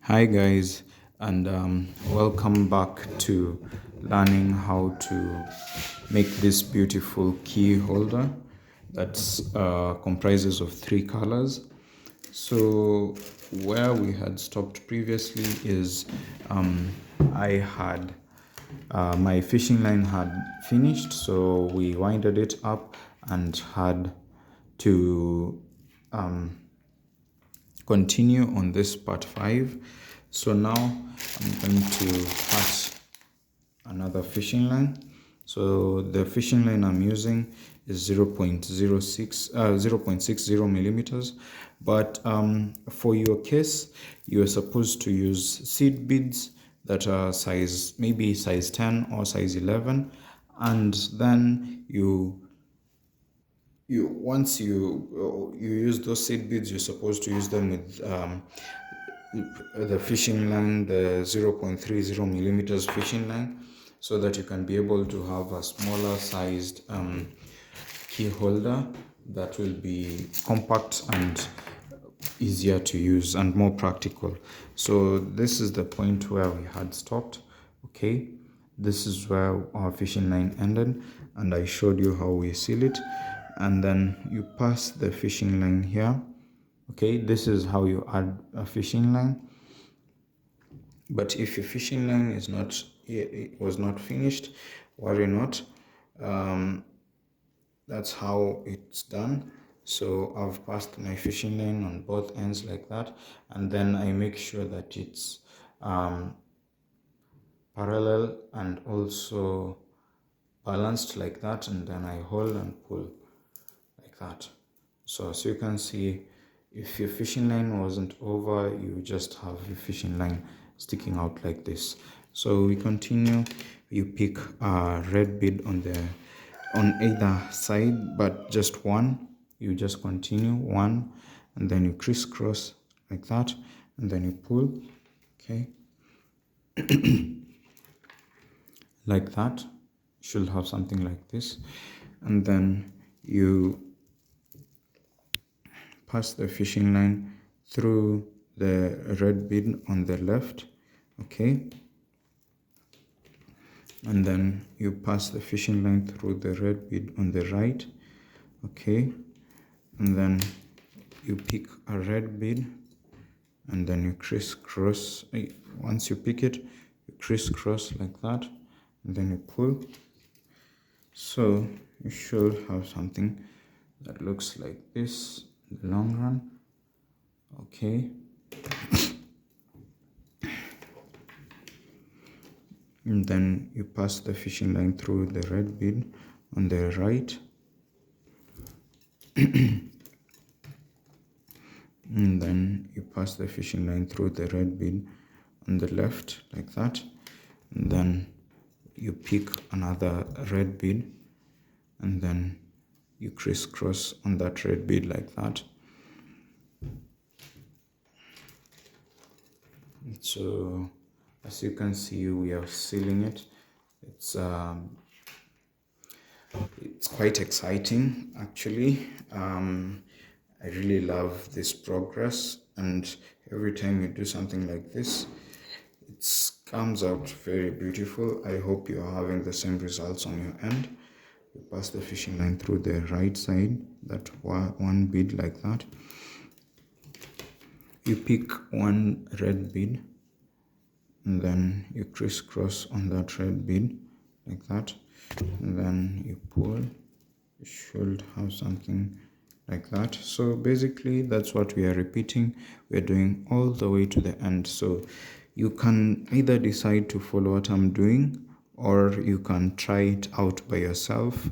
Hi guys, and welcome back to learning how to make this beautiful key holder that comprises of three colors. So where we had stopped previously is I had my fishing line had finished, so we winded it up and had to continue on this part 5. So now I'm going to cut another fishing line. So the fishing line I'm using is 0.60 millimeters, but for your case you're supposed to use seed beads that are maybe size 10 or size 11, and then once you use those seed beads, you're supposed to use them with the fishing line, the 0.30 millimeters fishing line, so that you can be able to have a smaller sized key holder that will be compact and easier to use and more practical. So this is the point where we had stopped. Okay, this is where our fishing line ended, and I showed you how we seal it. And then you pass the fishing line here. Okay, this is how you add a fishing line. But if your fishing line was not finished, worry not. That's how it's done. So I've passed my fishing line on both ends like that, and then I make sure that it's parallel and also balanced like that, and then I hold and pull like that. So as you can see, if your fishing line wasn't over, you just have your fishing line sticking out like this. So we continue. You pick a red bead on either side, but just one. You just continue one, and then you crisscross like that, and then you pull. Okay, like that. You should have something like this, and then you pass the fishing line through the red bead on the left. Okay, and then you pass the fishing line through the red bead on the right. Okay, and then you pick a red bead, and then you crisscross. Once you pick it, you crisscross like that, and then you pull. So you should have something that looks like this in the long run. Okay, and then you pass the fishing line through the red bead on the right. And then you pass the fishing line through the red bead on the left like that, and then you pick another red bead, and then you crisscross on that red bead like that. So as you can see, we are sealing it. It's quite exciting actually. I really love this progress, and every time you do something like this, it comes out very beautiful. I hope you are having the same results on your end. You pass the fishing line through the right side, that one bead like that. You pick one red bead, and then you crisscross on that red bead like that, and then you pull. You should have something like that. So basically that's what we are repeating. We are doing all the way to the end. So you can either decide to follow what I'm doing, or you can try it out by yourself,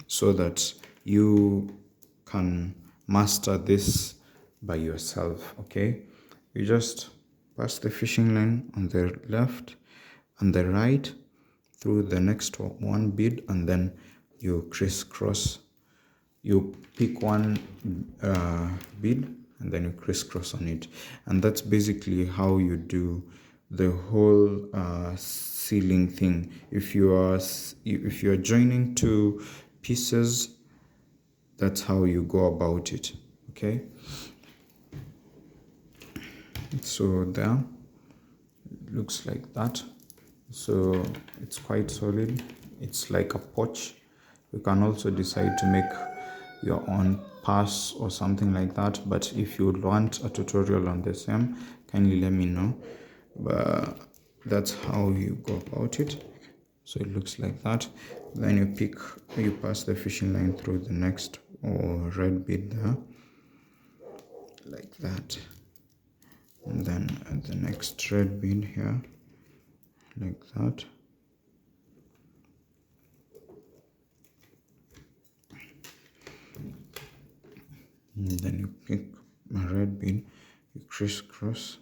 so that you can master this by yourself. Okay, you just pass the fishing line on the left and the right through the next one bead, and then you crisscross. You pick one bead, and then you crisscross on it, and that's basically how you do the whole sealing thing. If you are joining two pieces, that's how you go about it. Okay, So there, it looks like that. So it's quite solid. It's like a pouch. You can also decide to make your own purse or something like that, but if you would want a tutorial on the same, kindly let me know. But that's how you go about it. So it looks like that. Then you pass the fishing line through the next or red bead there, like that, and then at the next red bead here, like that. And then you pick a red bead, you crisscross.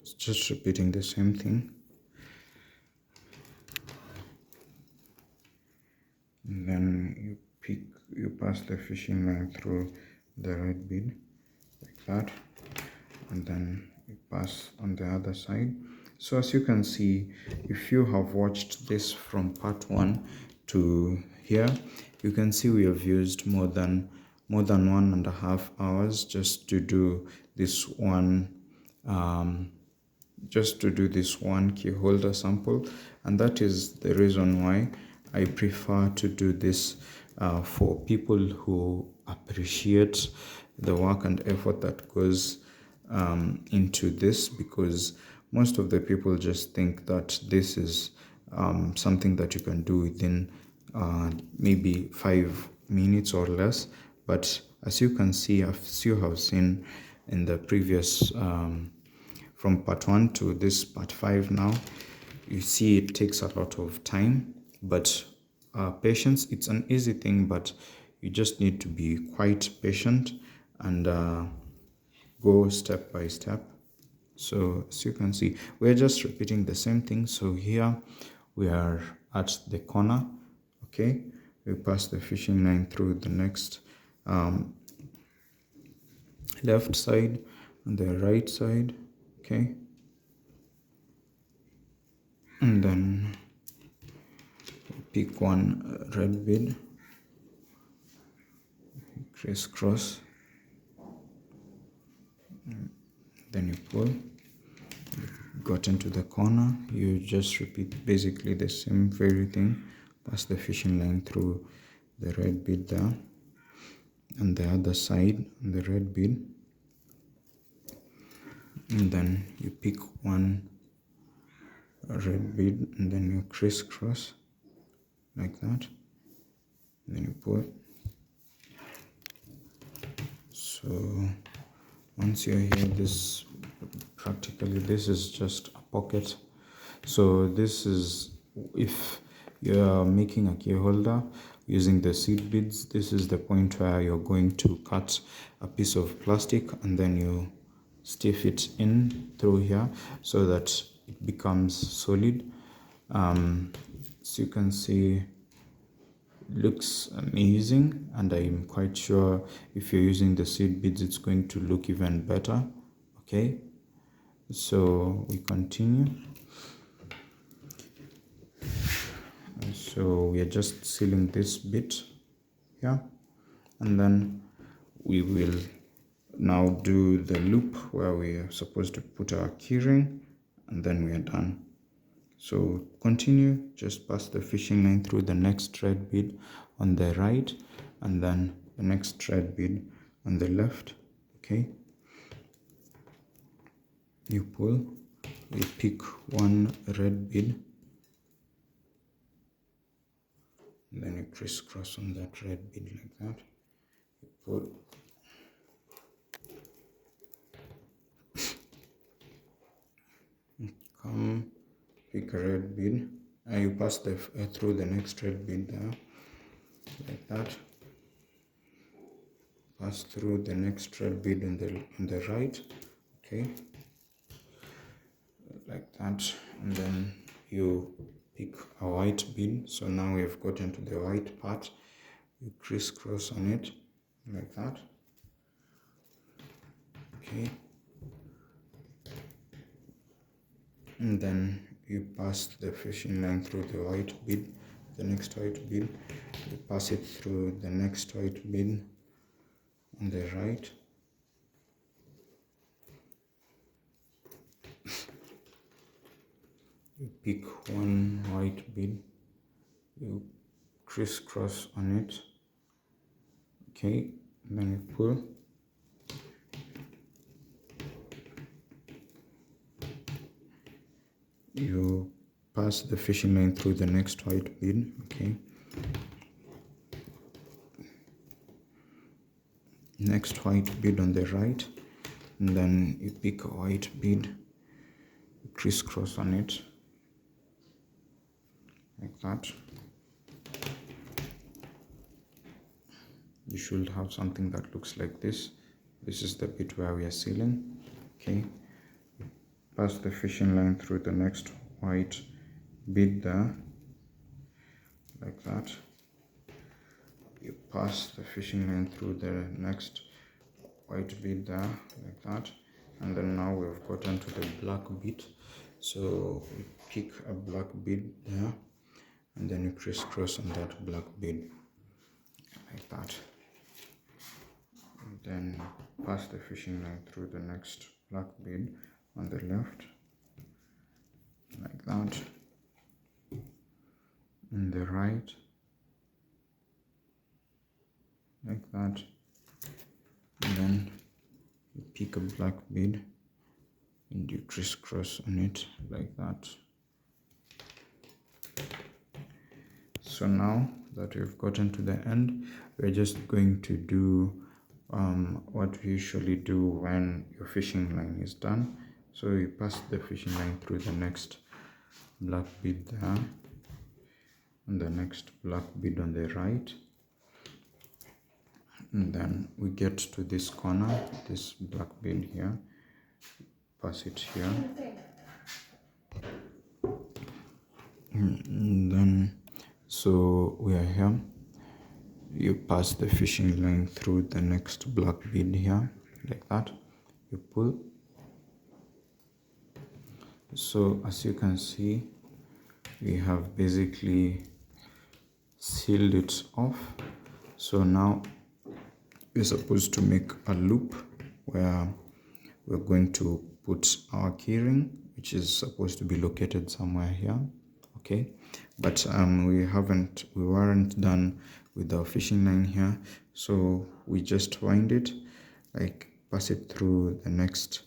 It's just repeating the same thing. And then you pass the fishing line through the red bead, like that, and then you pass on the other side. So as you can see, if you have watched this from part 1 to here, you can see we have used more than 1.5 hours just to do this one key holder sample, and that is the reason why I prefer to do this for people who appreciate the work and effort that goes into this, because most of the people just think that this is something that you can do within maybe 5 minutes or less. But as you can see, as you have seen in the previous from part 1 to this part 5 now, you see it takes a lot of time, but patience. It's an easy thing, but you just need to be quite patient and go step by step. So as you can see, we're just repeating the same thing. So here we are at the corner. Okay, we pass the fishing line through the next left side and the right side. Okay, and then pick one red bead, crisscross, then you pull. Got into the corner, you just repeat basically the same very thing. Pass the fishing line through the red bead there, and the other side on the red bead, and then you pick one red bead and then you crisscross like that, and then you pull. So once you're here, this is just a pocket. So this is, if you're making a key holder using the seed beads, this is the point where you're going to cut a piece of plastic and then you stiff it in through here so that it becomes solid. So you can see, looks amazing, and I'm quite sure if you're using the seed beads it's going to look even better. Okay, so we continue. So we are just sealing this bit here, and then we will now do the loop where we are supposed to put our keyring, and then we are done. So continue, just pass the fishing line through the next thread bead on the right, and then the next thread bead on the left. Okay, you pull, you pick one red bead, and then you crisscross on that red bead like that. You pull, come, pick a red bead, and you pass through the next red bead there, like that. Pass through the next red bead on the right. Okay, like that, and then you pick a white bead. So now we've gotten to the white part. You crisscross on it like that. Okay, and then you pass the fishing line through the white bead, the next white bead. You pass it through the next white bead on the right. you pick one white bead, you crisscross on it, okay, and then you pull. You pass the fishing line through the next white bead, okay. Next white bead on the right, and then you pick a white bead, crisscross on it, like that. You should have something that looks like this. This is the bit where we are sealing, okay. Pass the fishing line through the next white bead there, like that. You pass the fishing line through the next white bead there, like that. And then now we've gotten to the black bead, so we pick a black bead there, and then you crisscross on that black bead, like that. And then pass the fishing line through the next black bead on the left, like that. On the right, like that. And then you pick a black bead and you crisscross on it, like that. So now that we've gotten to the end, we're just going to do what we usually do when your fishing line is done. So you pass the fishing line through the next black bead there, and the next black bead on the right, and then we get to this corner, this black bead here, pass it here, and then so we are here. You pass the fishing line through the next black bead here, like that. You pull. So as you can see, we have basically sealed it off. So now we're supposed to make a loop where we're going to put our keyring, which is supposed to be located somewhere here, okay. But we weren't done with our fishing line here, so we just wind it, like pass it through the next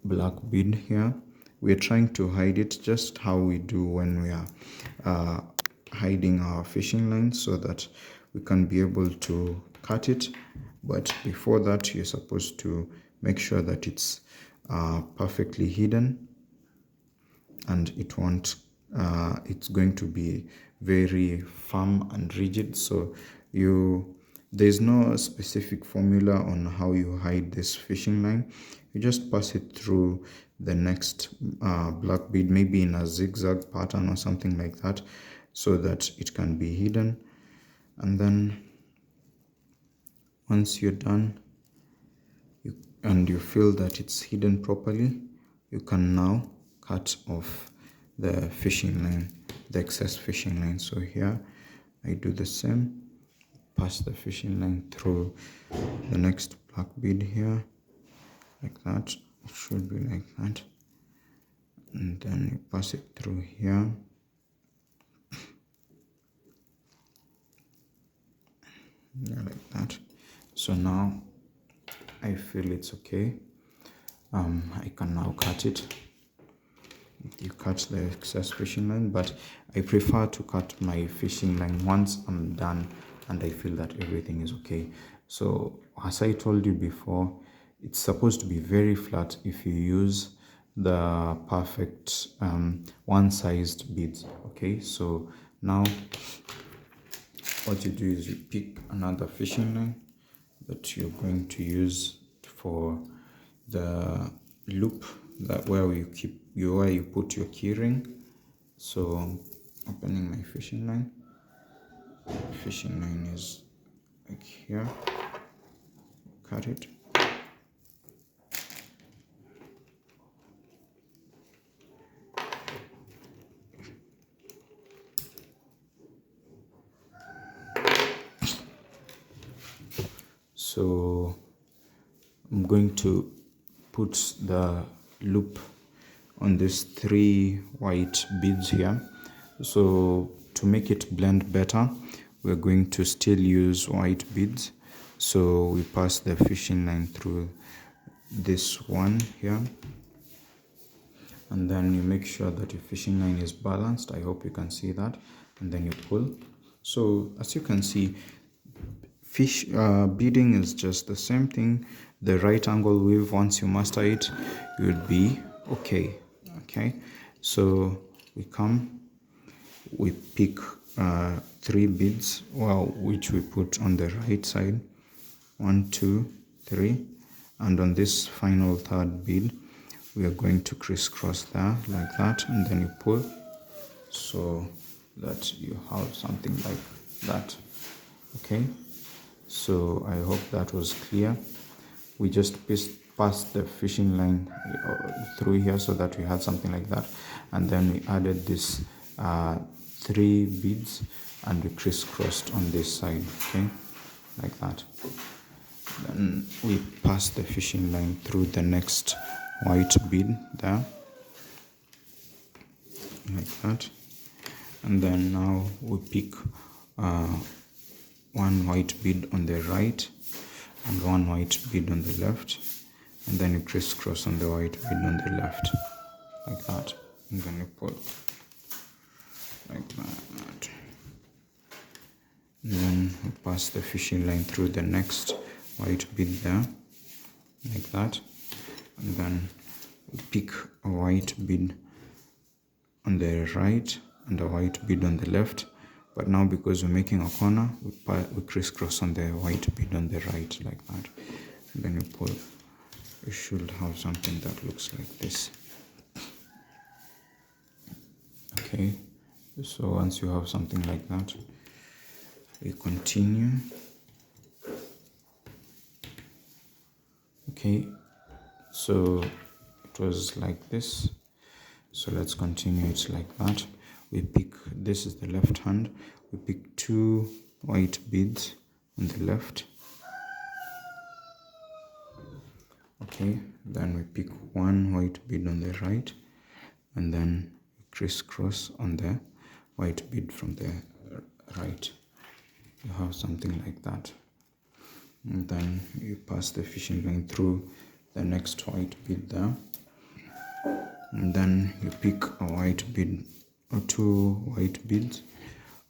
black bead here. We're trying to hide it just how we do when we are hiding our fishing line, so that we can be able to cut it. But before that, you're supposed to make sure that it's perfectly hidden, and it won't it's going to be very firm and rigid. So there's no specific formula on how you hide this fishing line. You just pass it through the next black bead, maybe in a zigzag pattern or something like that, so that it can be hidden. And then once you're done, and you feel that it's hidden properly, you can now cut off the fishing line, the excess fishing line. So here I do the same, pass the fishing line through the next black bead here, like that. It should be like that, and then you pass it through here, yeah, like that. So now I feel it's okay. I can now cut it. You cut the excess fishing line, but I prefer to cut my fishing line once I'm done and I feel that everything is okay. So as I told you before, it's supposed to be very flat if you use the perfect one-sized beads, okay. So now what you do is you pick another fishing line that you're going to use for the loop, that where you put your keyring. So I'm opening my fishing line. Fishing line is like here. Cut it. So I'm going to put the loop on these 3 white beads here. So to make it blend better, we're going to still use white beads. So we pass the fishing line through this one here, and then you make sure that your fishing line is balanced. I hope you can see that. And then you pull. So as you can see, beading is just the same thing. The right angle weave, once you master it, you would be okay. So we pick 3 beads, which we put on the right side, 1, 2, 3, and on this final 3rd bead we are going to crisscross there like that, and then you pull so that you have something like that. Okay, so I hope that was clear. We just passed the fishing line through here so that we had something like that, and then we added this 3 beads and we crisscrossed on this side, okay, like that. Then we pass the fishing line through the next white bead there, like that, and then now we pick 1 white bead on the right and 1 white bead on the left, and then you crisscross on the white bead on the left, like that, and then you pull like that. And then we pass the fishing line through the next white bead there, like that, and then we pick a white bead on the right and a white bead on the left. But now, because we're making a corner, we crisscross on the white bead on the right, like that. And then you pull. You should have something that looks like this. Okay, so once you have something like that, we continue. Okay, so it was like this. So let's continue it like that. We pick, this is the left hand, we pick 2 white beads on the left. Okay, then we pick 1 white bead on the right, and then crisscross on the white bead from the right. You have something like that. And then you pass the fishing line through the next white bead there, and then you pick a white bead or 2 white beads,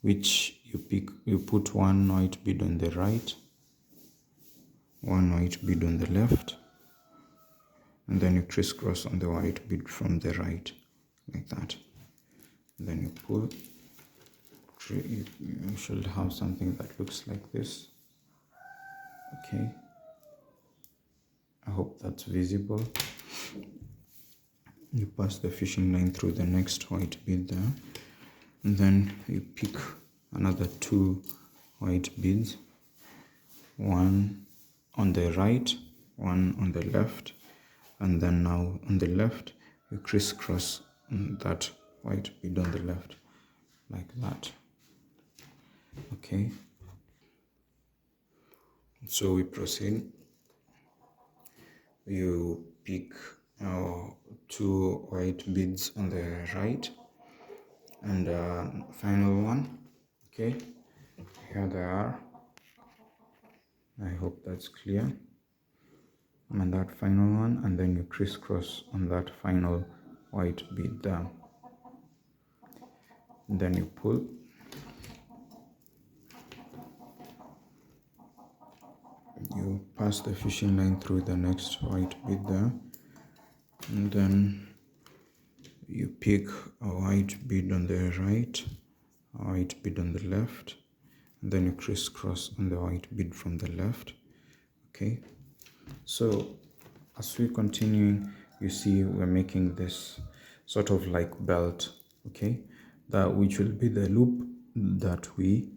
which you put 1 white bead on the right, 1 white bead on the left, and then you crisscross on the white bead from the right, like that. And then you pull. You should have something that looks like this. Okay, I hope that's visible. You pass the fishing line through the next white bead there, and then you pick another 2 white beads, 1 on the right, 1 on the left, and then now on the left you crisscross that white bead on the left, like that. Okay, so we proceed. You pick 2 white beads on the right and final one. Okay, here they are. I hope that's clear. And that final one, and then you crisscross on that final white bead there. And then you pull. You pass the fishing line through the next white bead there, and then you pick a white bead on the right, a white bead on the left, and then you crisscross on the white bead from the left. Okay, so as we continuing, you see we're making this sort of like belt, okay, that which will be the loop that we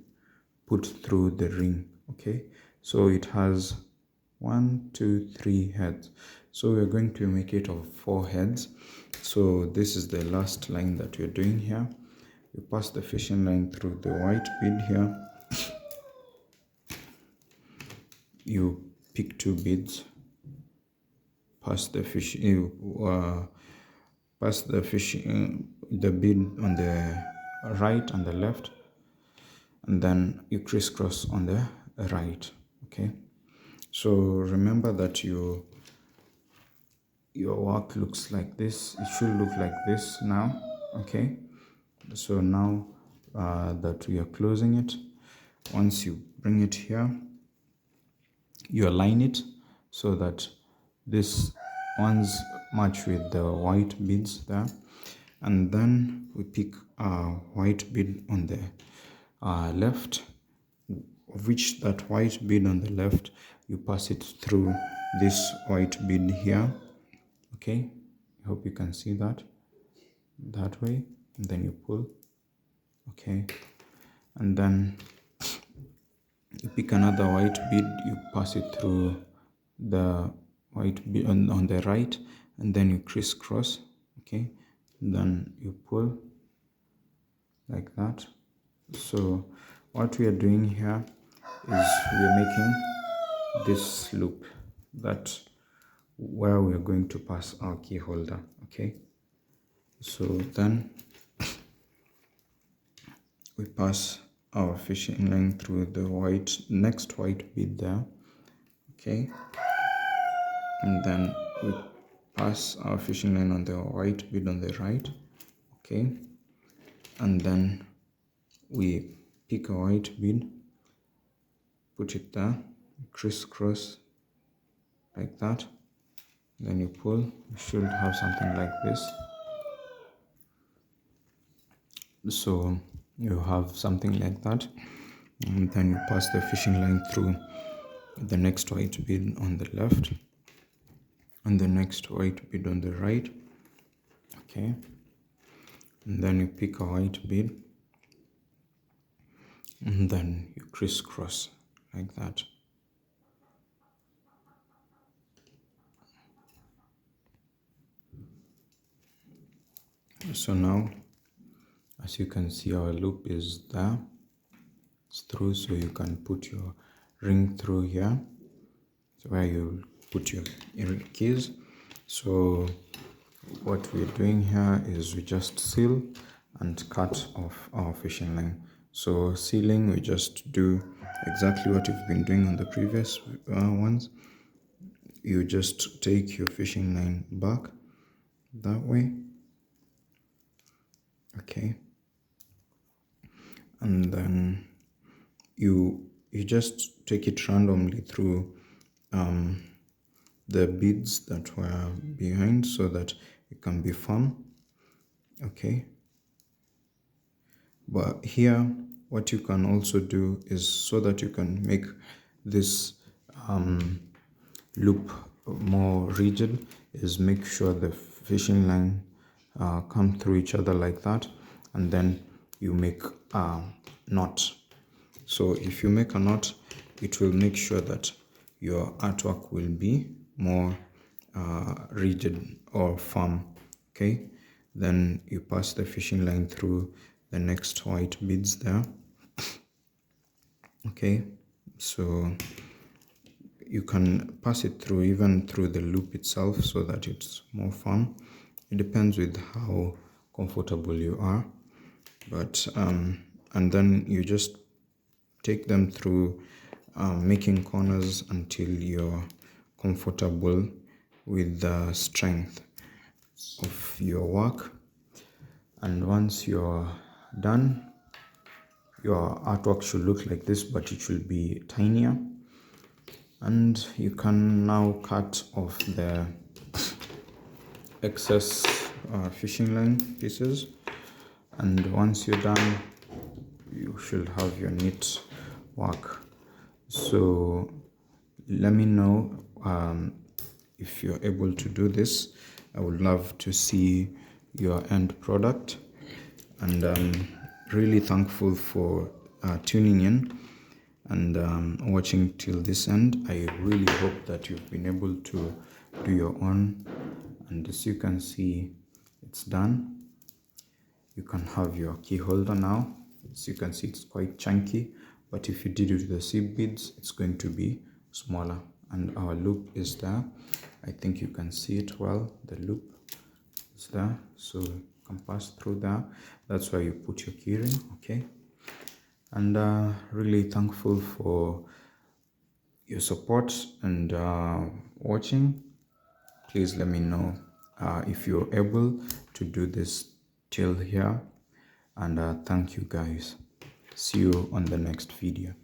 put through the ring. Okay, so it has 1, 2, 3 heads, so we're going to make it of 4 heads. So this is the last line that we're doing here. You pass the fishing line through the white bead here, you pick 2 beads, pass the fish, you pass the the bead on the right and the left, and then you crisscross on the right. Okay, so remember that your work looks like this. It should look like this now. Okay, so now that we are closing it, once you bring it here, you align it so that this ones match with the white beads there, and then we pick a white bead on the left, of which that white bead on the left, you pass it through this white bead here. Okay, I hope you can see that way, and then you pull. Okay, and then you pick another white bead, you pass it through the white bead on the right, and then you crisscross. Okay, and then you pull like that. So what we are doing here is we are making this loop that where we are going to pass our key holder. Okay, so then we pass our fishing line through the next white bead there. Okay, and then we pass our fishing line on the white bead on the right. Okay, and then we pick a white bead, put it there, crisscross like that, then you pull. You should have something like this. So you have something like that, and then you pass the fishing line through the next white bead on the left and the next white bead on the right. Okay, and then you pick a white bead, and then you crisscross like that. So now, as you can see, our loop is there. It's through, so you can put your ring through here. So where you put your keys. So what we're doing here is we just seal and cut off our fishing line. So sealing, we just do exactly what you've been doing on the previous ones. You just take your fishing line back that way. Okay, and then you just take it randomly through the beads that were behind so that it can be firm. Okay, but here what you can also do is, so that you can make this loop more rigid, is make sure the fishing line come through each other like that, and then you make a knot. So if you make a knot, it will make sure that your artwork will be more rigid or firm. Okay, then you pass the fishing line through the next white beads there. Okay, so you can pass it through even through the loop itself so that it's more firm. It depends with how comfortable you are, but and then you just take them through making corners until you're comfortable with the strength of your work. And once you're done, your artwork should look like this, but it should be tinier. And you can now cut off the excess fishing line pieces, and once you're done, you should have your neat work. So let me know if you're able to do this. I would love to see your end product, and I'm really thankful for tuning in and watching till this end. I really hope that you've been able to do your own, and as you can see, it's done. You can have your key holder now. As you can see, it's quite chunky, but if you did it with the seed beads, it's going to be smaller. And our loop is there. I think you can see it well, the loop. it's there, so you can pass through there. That's why you put your keyring. Okay, and really thankful for your support and watching. Please let me know if you're able to do this till here, and thank you guys. See you on the next video.